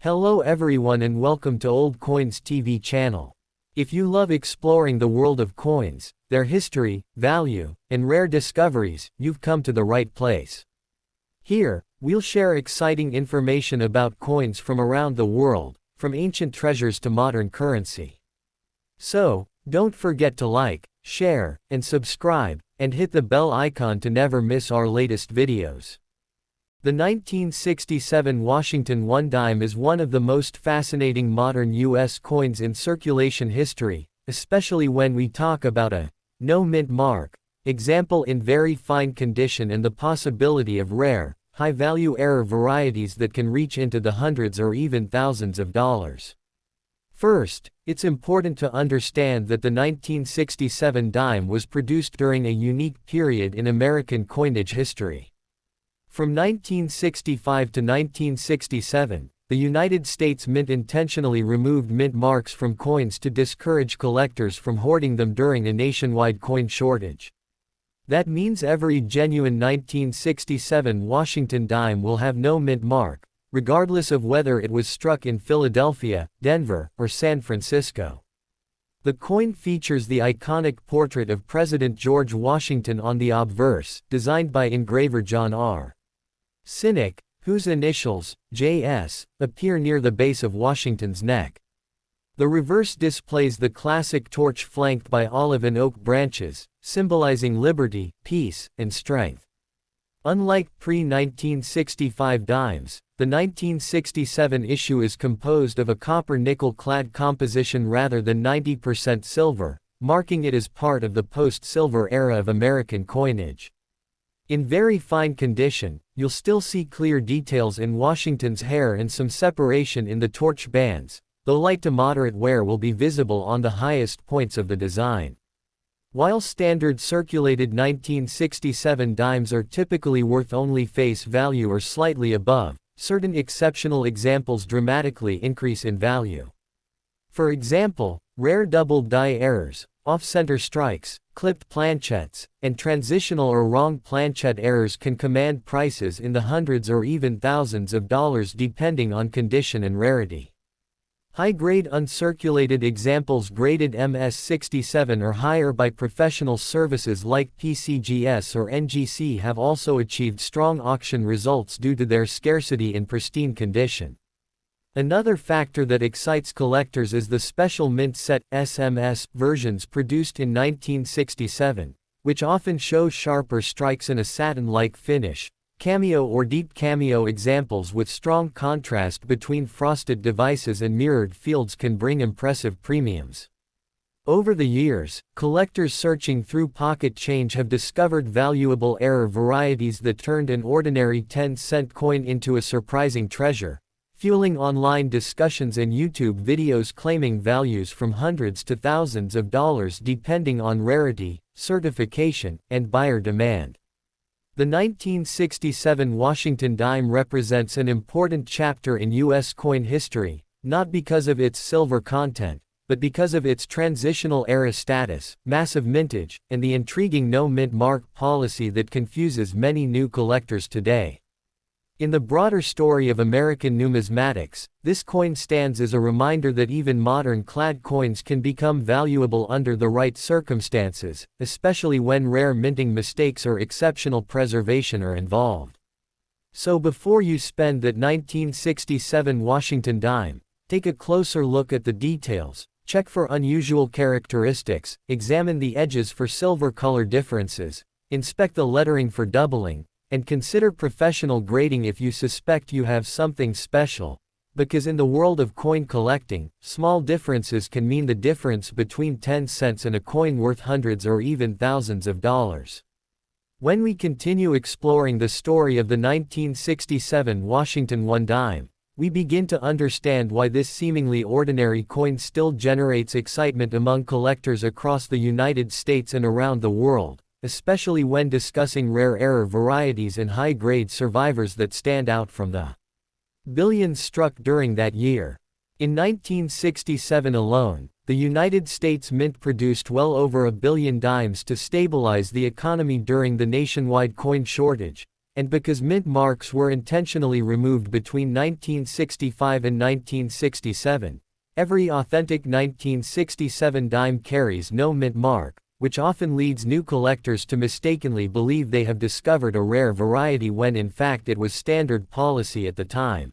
Hello everyone and welcome to Old Coins TV channel. If you love exploring the world of coins, their history, value, and rare discoveries, you've come to the right place. Here, we'll share exciting information about coins from around the world, from ancient treasures to modern currency. So, don't forget to like, share, and subscribe, and hit the bell icon to never miss our latest videos. The 1967 Washington 1 dime is one of the most fascinating modern U.S. coins in circulation history, especially when we talk about a no mint mark example in very fine condition and the possibility of rare, high-value error varieties that can reach into the hundreds or even thousands of dollars. First, it's important to understand that the 1967 dime was produced during a unique period in American coinage history. From 1965 to 1967, the United States Mint intentionally removed mint marks from coins to discourage collectors from hoarding them during a nationwide coin shortage. That means every genuine 1967 Washington dime will have no mint mark, regardless of whether it was struck in Philadelphia, Denver, or San Francisco. The coin features the iconic portrait of President George Washington on the obverse, designed by engraver John R. Cynic, whose initials, J.S., appear near the base of Washington's neck. The reverse displays the classic torch flanked by olive and oak branches, symbolizing liberty, peace, and strength. Unlike pre-1965 dimes, the 1967 issue is composed of a copper-nickel clad composition rather than 90% silver, marking it as part of the post-silver era of American coinage. In very fine condition, you'll still see clear details in Washington's hair and some separation in the torch bands, though light to moderate wear will be visible on the highest points of the design. While standard circulated 1967 dimes are typically worth only face value or slightly above, certain exceptional examples dramatically increase in value. For example, rare double die errors, off-center strikes, clipped planchets, and transitional or wrong planchet errors can command prices in the hundreds or even thousands of dollars depending on condition and rarity. High-grade uncirculated examples graded MS-67 or higher by professional services like PCGS or NGC have also achieved strong auction results due to their scarcity in pristine condition. Another factor that excites collectors is the special mint set SMS versions produced in 1967, which often show sharper strikes in a satin-like finish. Cameo or deep cameo examples with strong contrast between frosted devices and mirrored fields can bring impressive premiums. Over the years, collectors searching through pocket change have discovered valuable error varieties that turned an ordinary 10-cent coin into a surprising treasure, fueling online discussions and YouTube videos claiming values from hundreds to thousands of dollars depending on rarity, certification, and buyer demand. The 1967 Washington dime represents an important chapter in U.S. coin history, not because of its silver content, but because of its transitional era status, massive mintage, and the intriguing no-mint mark policy that confuses many new collectors today. In the broader story of American numismatics, this coin stands as a reminder that even modern clad coins can become valuable under the right circumstances, especially when rare minting mistakes or exceptional preservation are involved. So before you spend that 1967 Washington dime, take a closer look at the details, check for unusual characteristics, examine the edges for silver color differences, inspect the lettering for doubling, and consider professional grading if you suspect you have something special, because in the world of coin collecting, small differences can mean the difference between 10 cents and a coin worth hundreds or even thousands of dollars. When we continue exploring the story of the 1967 Washington 1 dime, we begin to understand why this seemingly ordinary coin still generates excitement among collectors across the United States and around the world, especially when discussing rare error varieties and high-grade survivors that stand out from the billions struck during that year. In 1967 alone, the United States Mint produced well over 1 billion dimes to stabilize the economy during the nationwide coin shortage, and because mint marks were intentionally removed between 1965 and 1967, every authentic 1967 dime carries no mint mark, which often leads new collectors to mistakenly believe they have discovered a rare variety when in fact it was standard policy at the time.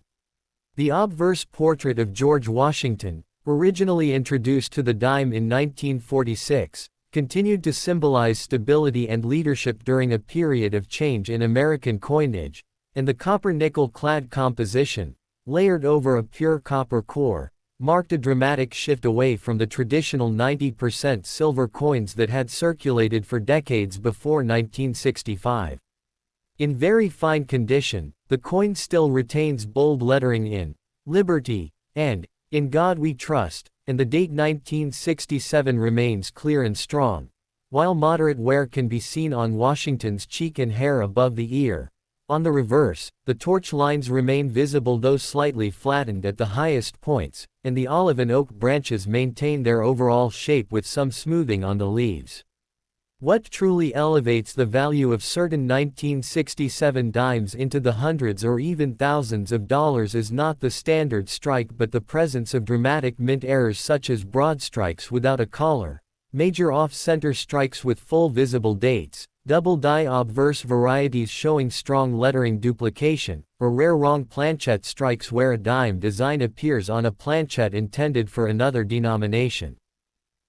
The obverse portrait of George Washington, originally introduced to the dime in 1946, continued to symbolize stability and leadership during a period of change in American coinage, and the copper-nickel clad composition, layered over a pure copper core, marked a dramatic shift away from the traditional 90% silver coins that had circulated for decades before 1965. In very fine condition, the coin still retains bold lettering in Liberty and In God We Trust, and the date 1967 remains clear and strong, while moderate wear can be seen on Washington's cheek and hair above the ear. On the reverse, the torch lines remain visible though slightly flattened at the highest points, and the olive and oak branches maintain their overall shape with some smoothing on the leaves. What truly elevates the value of certain 1967 dimes into the hundreds or even thousands of dollars is not the standard strike but the presence of dramatic mint errors such as broad strikes without a collar, major off-center strikes with full visible dates, double die obverse varieties showing strong lettering duplication, or rare wrong planchet strikes where a dime design appears on a planchet intended for another denomination.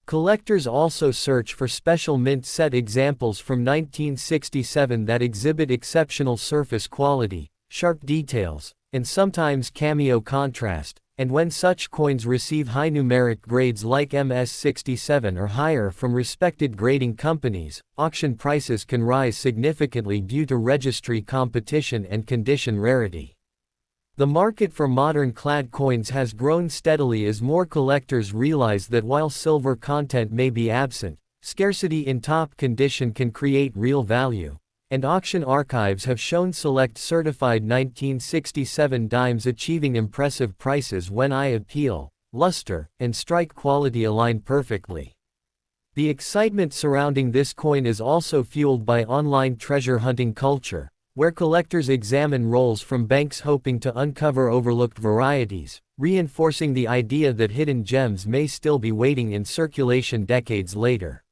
Collectors also search for special mint set examples from 1967 that exhibit exceptional surface quality, sharp details, and sometimes cameo contrast, and when such coins receive high numeric grades like MS67 or higher from respected grading companies, auction prices can rise significantly due to registry competition and condition rarity. The market for modern clad coins has grown steadily as more collectors realize that while silver content may be absent, scarcity in top condition can create real value, and auction archives have shown select certified 1967 dimes achieving impressive prices when eye appeal, luster, and strike quality align perfectly. The excitement surrounding this coin is also fueled by online treasure hunting culture, where collectors examine rolls from banks hoping to uncover overlooked varieties, reinforcing the idea that hidden gems may still be waiting in circulation decades later.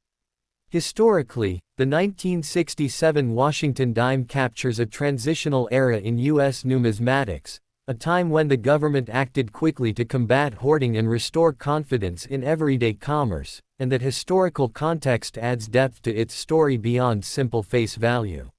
Historically, the 1967 Washington dime captures a transitional era in U.S. numismatics, a time when the government acted quickly to combat hoarding and restore confidence in everyday commerce, and that historical context adds depth to its story beyond simple face value.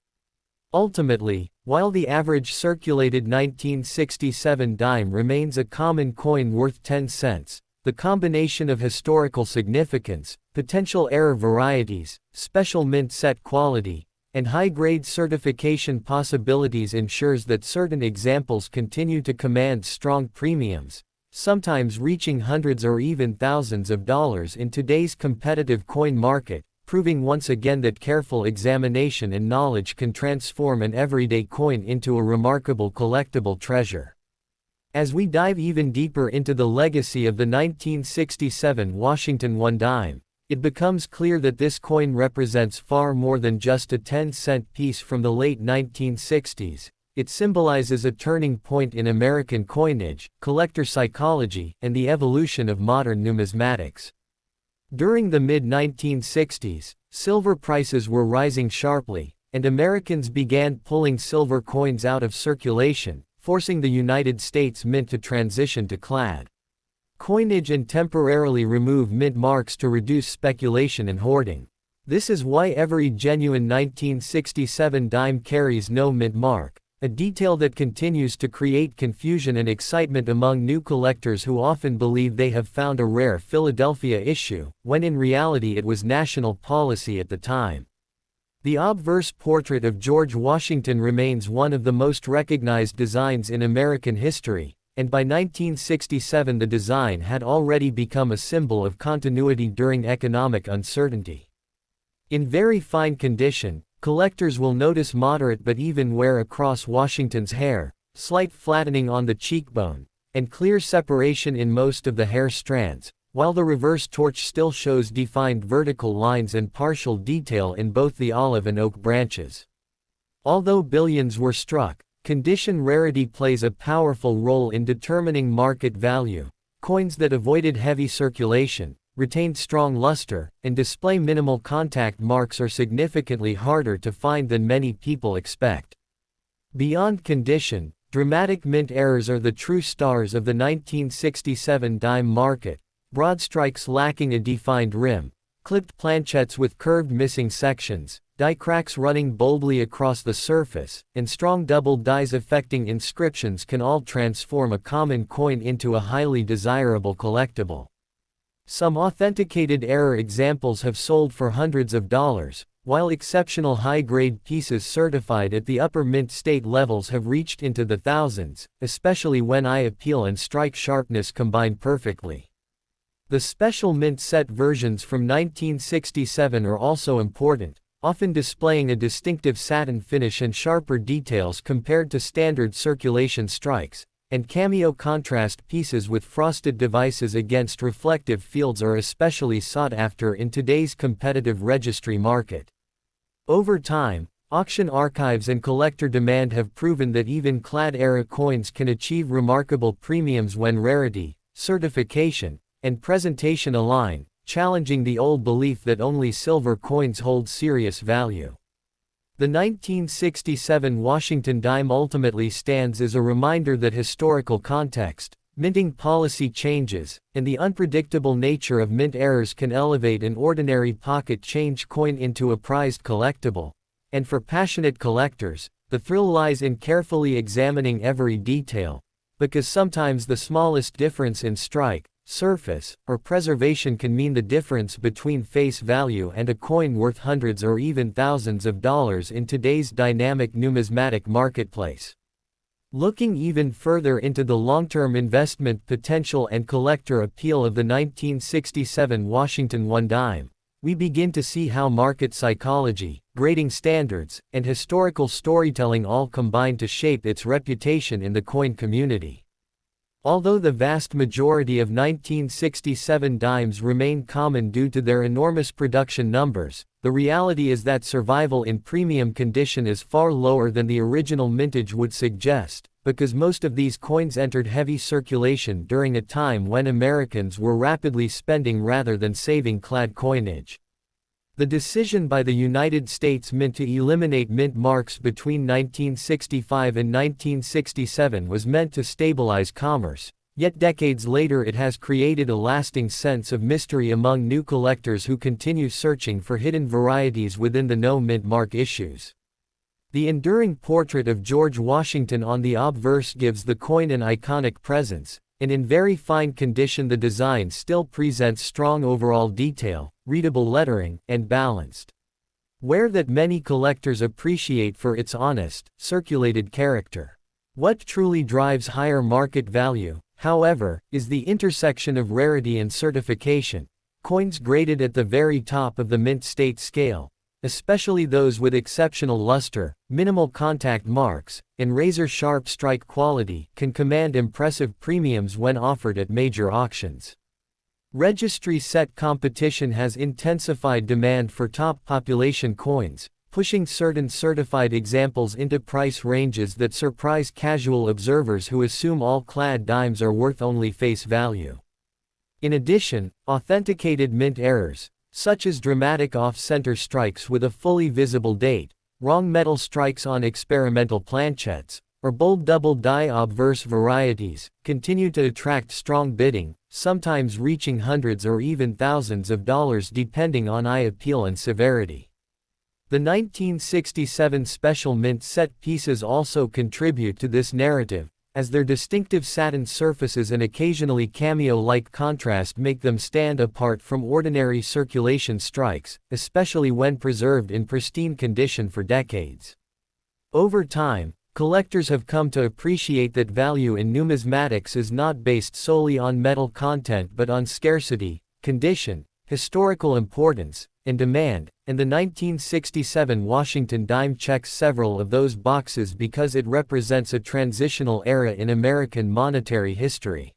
Ultimately, while the average circulated 1967 dime remains a common coin worth 10 cents, the combination of historical significance, potential error varieties, special mint set quality, and high-grade certification possibilities ensures that certain examples continue to command strong premiums, sometimes reaching hundreds or even thousands of dollars in today's competitive coin market, proving once again that careful examination and knowledge can transform an everyday coin into a remarkable collectible treasure. As we dive even deeper into the legacy of the 1967 Washington 1 dime, it becomes clear that this coin represents far more than just a 10-cent piece from the late 1960s. It symbolizes a turning point in American coinage, collector psychology, and the evolution of modern numismatics. During the mid-1960s, silver prices were rising sharply, and Americans began pulling silver coins out of circulation, forcing the United States Mint to transition to clad coinage and temporarily remove mint marks to reduce speculation and hoarding. This is why every genuine 1967 dime carries no mint mark, a detail that continues to create confusion and excitement among new collectors who often believe they have found a rare Philadelphia issue, when in reality it was national policy at the time. The obverse portrait of George Washington remains one of the most recognized designs in American history, and by 1967 the design had already become a symbol of continuity during economic uncertainty. In very fine condition, collectors will notice moderate but even wear across Washington's hair, slight flattening on the cheekbone, and clear separation in most of the hair strands, while the reverse torch still shows defined vertical lines and partial detail in both the olive and oak branches. Although billions were struck, condition rarity plays a powerful role in determining market value. Coins that avoided heavy circulation, retained strong luster, and display minimal contact marks are significantly harder to find than many people expect. Beyond condition, dramatic mint errors are the true stars of the 1967 dime market. Broad strikes lacking a defined rim, clipped planchets with curved missing sections, die cracks running boldly across the surface, and strong double dies affecting inscriptions can all transform a common coin into a highly desirable collectible. Some authenticated error examples have sold for hundreds of dollars, while exceptional high-grade pieces certified at the upper mint state levels have reached into the thousands, especially when eye appeal and strike sharpness combine perfectly. The special mint set versions from 1967 are also important, often displaying a distinctive satin finish and sharper details compared to standard circulation strikes, and cameo contrast pieces with frosted devices against reflective fields are especially sought after in today's competitive registry market. Over time, auction archives and collector demand have proven that even clad-era coins can achieve remarkable premiums when rarity, certification, and presentation align, challenging the old belief that only silver coins hold serious value. The 1967 Washington dime ultimately stands as a reminder that historical context, minting policy changes, and the unpredictable nature of mint errors can elevate an ordinary pocket change coin into a prized collectible. And for passionate collectors, the thrill lies in carefully examining every detail, because sometimes the smallest difference in strike, surface, or preservation can mean the difference between face value and a coin worth hundreds or even thousands of dollars in today's dynamic numismatic marketplace. Looking even further into the long-term investment potential and collector appeal of the 1967 Washington 1 dime, we begin to see how market psychology, grading standards, and historical storytelling all combine to shape its reputation in the coin community. Although the vast majority of 1967 dimes remain common due to their enormous production numbers, the reality is that survival in premium condition is far lower than the original mintage would suggest, because most of these coins entered heavy circulation during a time when Americans were rapidly spending rather than saving clad coinage. The decision by the United States Mint to eliminate mint marks between 1965 and 1967 was meant to stabilize commerce, yet decades later it has created a lasting sense of mystery among new collectors who continue searching for hidden varieties within the no-mint mark issues. The enduring portrait of George Washington on the obverse gives the coin an iconic presence, and in very fine condition the design still presents strong overall detail, readable lettering, and balanced wear that many collectors appreciate for its honest, circulated character. What truly drives higher market value, however, is the intersection of rarity and certification. Coins graded at the very top of the mint state scale, especially those with exceptional luster, minimal contact marks, and razor-sharp strike quality, can command impressive premiums when offered at major auctions. Registry set competition has intensified demand for top population coins, pushing certain certified examples into price ranges that surprise casual observers who assume all clad dimes are worth only face value. In addition, authenticated mint errors, such as dramatic off-center strikes with a fully visible date, wrong metal strikes on experimental planchets, or bold double die obverse varieties, continue to attract strong bidding, sometimes reaching hundreds or even thousands of dollars depending on eye appeal and severity. The 1967 special mint set pieces also contribute to this narrative, as their distinctive satin surfaces and occasionally cameo-like contrast make them stand apart from ordinary circulation strikes, especially when preserved in pristine condition for decades. Over time, collectors have come to appreciate that value in numismatics is not based solely on metal content but on scarcity, condition, historical importance, and demand, and the 1967 Washington dime checks several of those boxes because it represents a transitional era in American monetary history.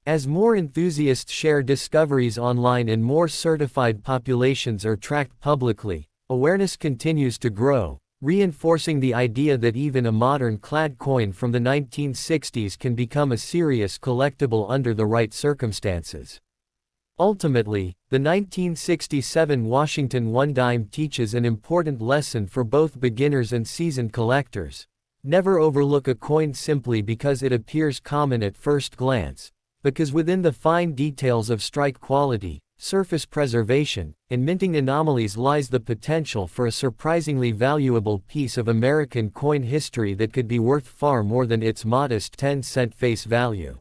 As more enthusiasts share discoveries online and more certified populations are tracked publicly, awareness continues to grow, reinforcing the idea that even a modern clad coin from the 1960s can become a serious collectible under the right circumstances. Ultimately, the 1967 Washington 1 dime teaches an important lesson for both beginners and seasoned collectors. Never overlook a coin simply because it appears common at first glance, because within the fine details of strike quality, surface preservation, and minting anomalies lies the potential for a surprisingly valuable piece of American coin history that could be worth far more than its modest 10-cent face value.